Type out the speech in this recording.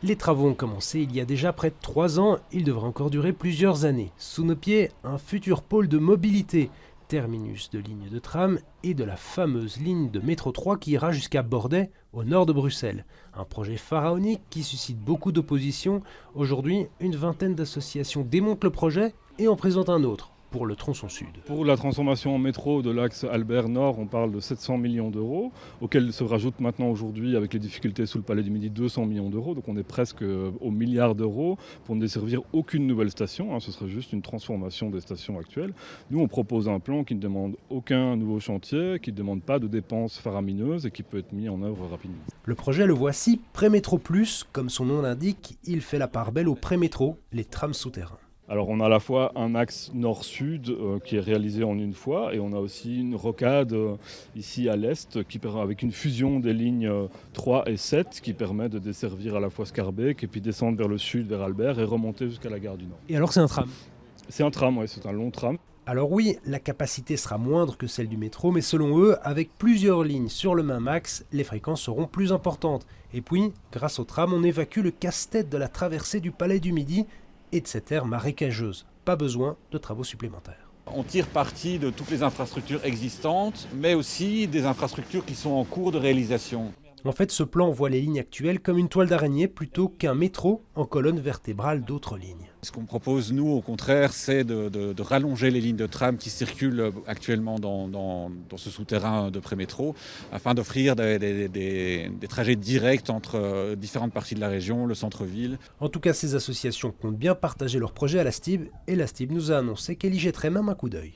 Les travaux ont commencé il y a déjà près de 3 ans, ils devraient encore durer plusieurs années. Sous nos pieds, un futur pôle de mobilité, terminus de lignes de tram et de la fameuse ligne de métro 3 qui ira jusqu'à Bordeaux, au nord de Bruxelles. Un projet pharaonique qui suscite beaucoup d'opposition. Aujourd'hui, une vingtaine d'associations démontent le projet et en présentent un autre, pour le tronçon sud. Pour la transformation en métro de l'axe Albert-Nord, on parle de 700 millions d'euros, auxquels se rajoutent maintenant aujourd'hui, avec les difficultés sous le Palais du Midi, 200 millions d'euros. Donc on est presque au milliard d'euros pour ne desservir aucune nouvelle station. Ce serait juste une transformation des stations actuelles. Nous, on propose un plan qui ne demande aucun nouveau chantier, qui ne demande pas de dépenses faramineuses et qui peut être mis en œuvre rapidement. Le projet, le voici, Prémétro Plus. Comme son nom l'indique, il fait la part belle au prémétro, les trams souterrains. Alors on a à la fois un axe nord-sud qui est réalisé en une fois et on a aussi une rocade ici à l'est avec une fusion des lignes 3 et 7 qui permet de desservir à la fois Scarbeck et puis descendre vers le sud, vers Albert et remonter jusqu'à la gare du Nord. Et alors c'est un tram? C'est un tram, oui, c'est un long tram. Alors oui, la capacité sera moindre que celle du métro, mais selon eux, avec plusieurs lignes sur le même axe, les fréquences seront plus importantes. Et puis, grâce au tram, on évacue le casse-tête de la traversée du Palais du Midi et de cette aire marécageuse. Pas besoin de travaux supplémentaires. On tire parti de toutes les infrastructures existantes, mais aussi des infrastructures qui sont en cours de réalisation. En fait, ce plan voit les lignes actuelles comme une toile d'araignée plutôt qu'un métro en colonne vertébrale d'autres lignes. Ce qu'on propose, nous, au contraire, c'est de rallonger les lignes de tram qui circulent actuellement dans ce souterrain de prémétro, afin d'offrir des trajets directs entre différentes parties de la région, le centre-ville. En tout cas, ces associations comptent bien partager leur projet à la STIB, et la STIB nous a annoncé qu'elle y jetterait même un coup d'œil.